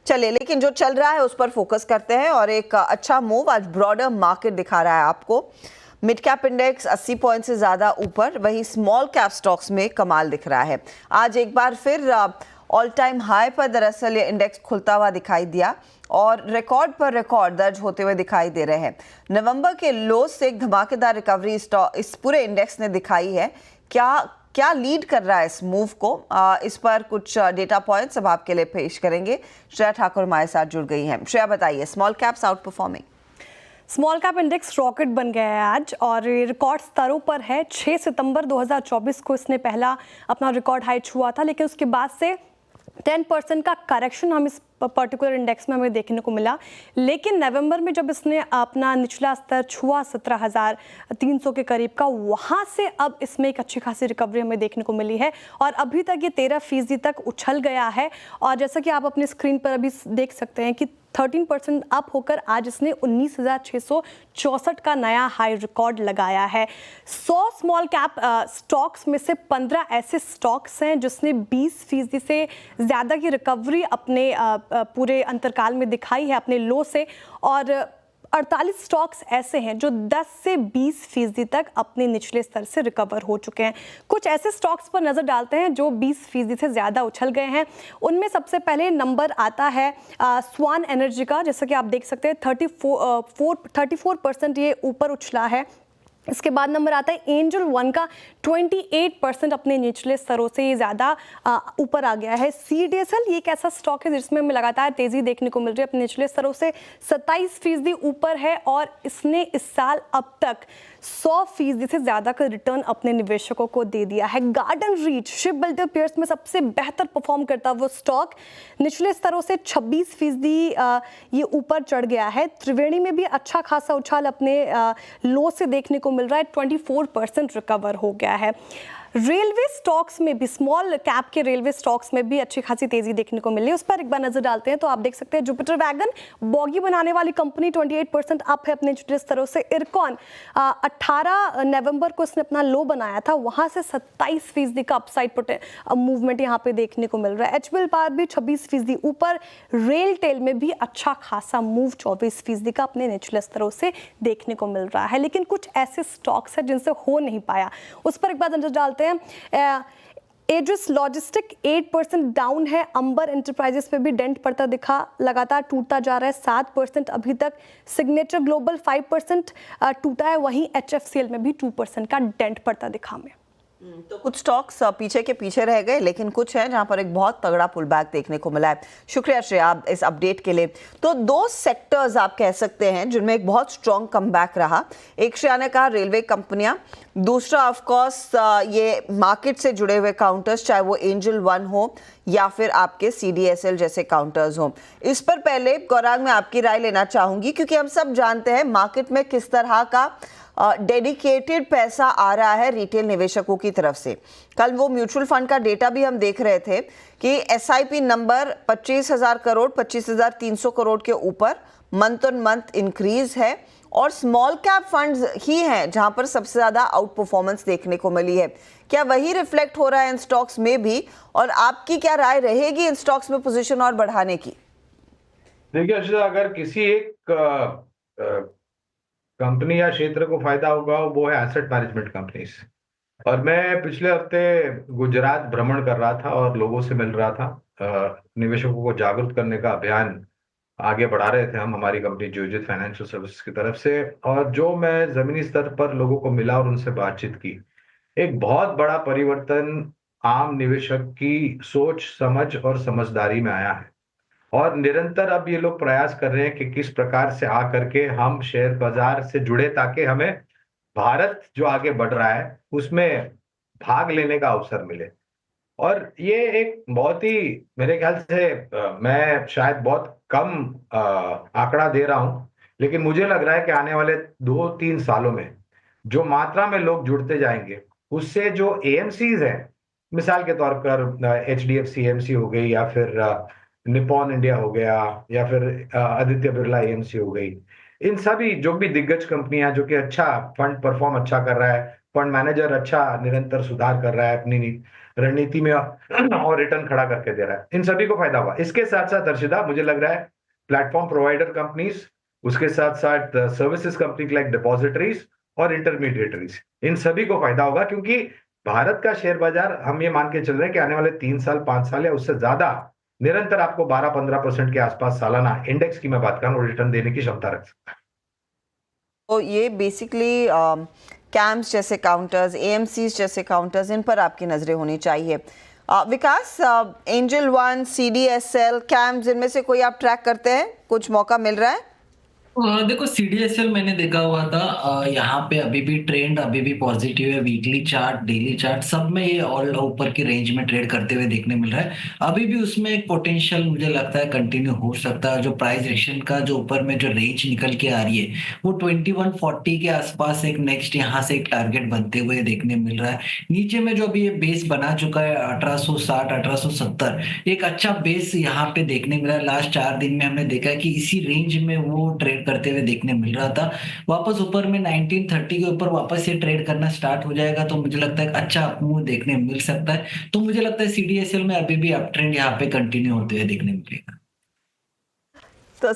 चलिए, लेकिन जो चल रहा है उस पर फोकस करते हैं और एक अच्छा मूव आज ब्रॉडर मार्केट दिखा रहा है आपको। मिड कैप इंडेक्स 80 पॉइंट से ज्यादा ऊपर, वहीं स्मॉल कैप स्टॉक्स में कमाल दिख रहा है। आज एक बार फिर ऑल टाइम हाई पर दरअसल ये इंडेक्स खुलता हुआ दिखाई दिया और रिकॉर्ड पर रिकॉर्ड दर्ज होते हुए दिखाई दे रहे हैं। नवंबर के लो से एक धमाकेदार रिकवरी इस पूरे इंडेक्स ने दिखाई है। क्या लीड कर रहा है इस मूव को, इस पर कुछ डेटा पॉइंट्स अब आपके लिए पेश करेंगे। श्रेया ठाकुर हमारे साथ जुड़ गई हैं। श्रेया, बताइए, small caps out performing. Small cap index rocket बन गया है आज और रिकॉर्ड स्तरों पर है। 6 सितंबर 2024 को इसने पहला अपना रिकॉर्ड हाई छुआ था, लेकिन उसके बाद से 10% का करेक्शन हम इस पर्टिकुलर इंडेक्स में हमें देखने को मिला। लेकिन नवंबर में जब इसने अपना निचला स्तर छुआ 17,300 के करीब का, वहाँ से अब इसमें एक अच्छी खासी रिकवरी हमें देखने को मिली है और अभी तक ये 13% तक उछल गया है। और जैसा कि आप अपनी स्क्रीन पर अभी देख सकते हैं कि 13% अप होकर आज इसने 19,664 का नया हाई रिकॉर्ड लगाया है। 100 स्मॉल कैप स्टॉक्स में से 15 ऐसे स्टॉक्स हैं जिसने 20% से ज़्यादा की रिकवरी अपने पूरे अंतरकाल में दिखाई है अपने लो से, और 48 स्टॉक्स ऐसे हैं जो 10 से 20% तक अपने निचले स्तर से रिकवर हो चुके हैं। कुछ ऐसे स्टॉक्स पर नजर डालते हैं जो 20% से ज्यादा उछल गए हैं। उनमें सबसे पहले नंबर आता है स्वान एनर्जी का। जैसा कि आप देख सकते हैं 34% ये ऊपर उछला है। इसके बाद नंबर आता है एंजल वन का, 28% अपने निचले स्तरों से ये ज़्यादा ऊपर आ गया है। CDSL ये एक ऐसा स्टॉक है जिसमें हमें लगातार तेज़ी देखने को मिल रही है, अपने निचले स्तरों से 27% ऊपर है और इसने इस साल अब तक 100% से ज़्यादा का रिटर्न अपने निवेशकों को दे दिया है। Garden reach ship builder pairs में सबसे बेहतर परफॉर्म करता वो स्टॉक, निचले स्तरों से 26% ये ऊपर चढ़ गया है। त्रिवेणी में भी अच्छा खासा उछाल अपने लो से देखने को मिल रहा है, 24% रिकवर हो गया है। रेलवे स्टॉक्स में भी, स्मॉल कैप के रेलवे स्टॉक्स में भी अच्छी खासी तेजी देखने को मिल रही है। उस पर एक बार नजर डालते हैं तो आप देख सकते हैं जुपिटर वैगन, बॉगी बनाने वाली कंपनी, 28% अप है अपने निचले स्तरों से। इरकॉन 18 नवंबर को इसने अपना लो बनाया था, वहां से 27% का अपसाइड मूवमेंट यहाँ पे देखने को मिल रहा है। HBL पावर भी 26% ऊपर। रेल टेल में भी अच्छा खासा मूव 24% का अपने निचले स्तरों से देखने को मिल रहा है। लेकिन कुछ ऐसे स्टॉक्स हैं जिनसे हो नहीं पाया, उस पर एक बार नजर डालते हैं। एड्रिस लॉजिस्टिक 8% डाउन है। अंबर एंटरप्राइजेस पे भी डेंट पड़ता दिखा, लगातार टूटता जा रहा है, 7% अभी तक। सिग्नेचर ग्लोबल 5% टूटा है, वहीं HFCL में भी 2% का डेंट पड़ता दिखा हमें। तो कुछ स्टॉक्स पीछे के पीछे रह गए, लेकिन कुछ है जहां पर एक बहुत तगड़ा पुल बैक देखने को मिला है। शुक्रिया श्रेया इस अपडेट के लिए। तो दो सेक्टर्स आप कह सकते हैं जिनमें एक बहुत स्ट्रॉन्ग कमबैक रहा। एक श्रेया ने कहा रेलवे कंपनियां, दूसरा ऑफ कोर्स ये मार्केट से जुड़े हुए काउंटर्स, चाहे वो एंजल वन हो या फिर आपके CDSL जैसे काउंटर्स हो। इस पर पहले गौरांग मैं आपकी राय लेना चाहूंगी, क्योंकि हम सब जानते हैं मार्केट में किस तरह का डेडिकेटेड पैसा आ रहा है रिटेल निवेशकों की तरफ से। कल वो म्यूचुअल फंड का डेटा भी हम देख रहे थे कि SIP नंबर 25,000 करोड़, 25,300 करोड़ के ऊपर मंथ ऑन मंथ इंक्रीज है और स्मॉल कैप फंड्स ही हैं जहां पर सबसे ज्यादा आउट परफॉर्मेंस देखने को मिली है। क्या वही रिफ्लेक्ट हो रहा है इन स्टॉक्स में भी, और आपकी क्या राय रहेगी इन स्टॉक्स में पोजीशन और बढ़ाने की? देखिए अर्षिता, अगर किसी एक कंपनी या क्षेत्र को फायदा होगा वो है एसेट मैनेजमेंट कंपनीज। और मैं पिछले हफ्ते गुजरात भ्रमण कर रहा था और लोगों से मिल रहा था। निवेशकों को जागरूक करने का अभियान आगे बढ़ा रहे थे हम, हमारी कंपनी जियोजित फाइनेंशियल सर्विसेज की तरफ से। और जो मैं जमीनी स्तर पर लोगों को मिला और उनसे बातचीत की, एक बहुत बड़ा परिवर्तन आम निवेशक की सोच, समझ और समझदारी में आया है। और निरंतर अब ये लोग प्रयास कर रहे हैं कि किस प्रकार से आकर के हम शेयर बाजार से जुड़े, ताकि हमें भारत जो आगे बढ़ रहा है उसमें भाग लेने का अवसर मिले। और ये एक बहुत ही, मेरे ख्याल से मैं शायद बहुत कम आंकड़ा दे रहा हूं, लेकिन मुझे लग रहा है कि आने वाले 2-3 सालों में जो मात्रा में लोग जुड़ते जाएंगे, उससे जो AMCs हैं, मिसाल के तौर पर HDFC AMC हो गई, या फिर निप्पॉन इंडिया हो गया, या फिर आदित्य बिरला AMC हो गई, इन सभी जो भी दिग्गज कंपनियां जो कि अच्छा फंड परफॉर्म अच्छा कर रहा है, फंड मैनेजर अच्छा निरंतर सुधार कर रहा है अपनी रणनीति में और रिटर्न खड़ा करके दे रहा है, इन सभी को फायदा हुआ। इसके साथ साथ हर्षिता मुझे लग रहा है प्लेटफॉर्म प्रोवाइडर कंपनीज, उसके साथ साथ सर्विसेज कंपनी लाइक डिपॉजिटरीज और इंटरमीडिएटरीज, इन सभी को फायदा होगा, क्योंकि भारत का शेयर बाजार हम ये मान के चल रहे हैं कि आने वाले 3 साल 5 साल या उससे ज्यादा निरंतर आपको 12-15% के आसपास सालाना इंडेक्स की मैं बात कर रहा हूँ रिटर्न देने की क्षमता रख सकता है। तो ये बेसिकली कैम्स जैसे काउंटर्स, एएमसीज जैसे काउंटर्स, इन पर आपकी नजरें होनी चाहिए। विकास, एंजल वन, सीडीएसएल, कैम्स, इनमें से कोई आप ट्रैक करते हैं? कुछ मौका मिल रहा है? देखो सीडीएसएल मैंने देखा हुआ था, यहाँ पे अभी भी ट्रेंड अभी भी पॉजिटिव है। वीकली चार्ट, डेली चार्ट, सब में ये ऑल ऊपर की रेंज में ट्रेड करते हुए देखने मिल रहा है। अभी भी उसमें एक पोटेंशियल मुझे लगता है कंटिन्यू हो सकता है। जो प्राइस एक्शन का जो ऊपर में जो रेंज निकल के आ रही है वो 2140 के आसपास एक नेक्स्ट यहाँ से एक टारगेट बनते हुए देखने मिल रहा है। नीचे में जो अभी ये बेस बना चुका है 1860 1870, एक अच्छा बेस यहाँ पे देखने मिला है। लास्ट 4 दिन में हमने देखा है कि इसी रेंज में वो ट्रेड करते हुए देखने मिल रहा था। वापस ऊपर में 1930 के ऊपर वापस ये ट्रेड करना स्टार्ट हो जाएगा तो मुझे लगता है अच्छा अपमूव देखने मिल सकता है। तो मुझे लगता है सीडीएसएल में अभी भी अप ट्रेंड यहाँ पे कंटिन्यू होते हुए देखने मिलेगा। तो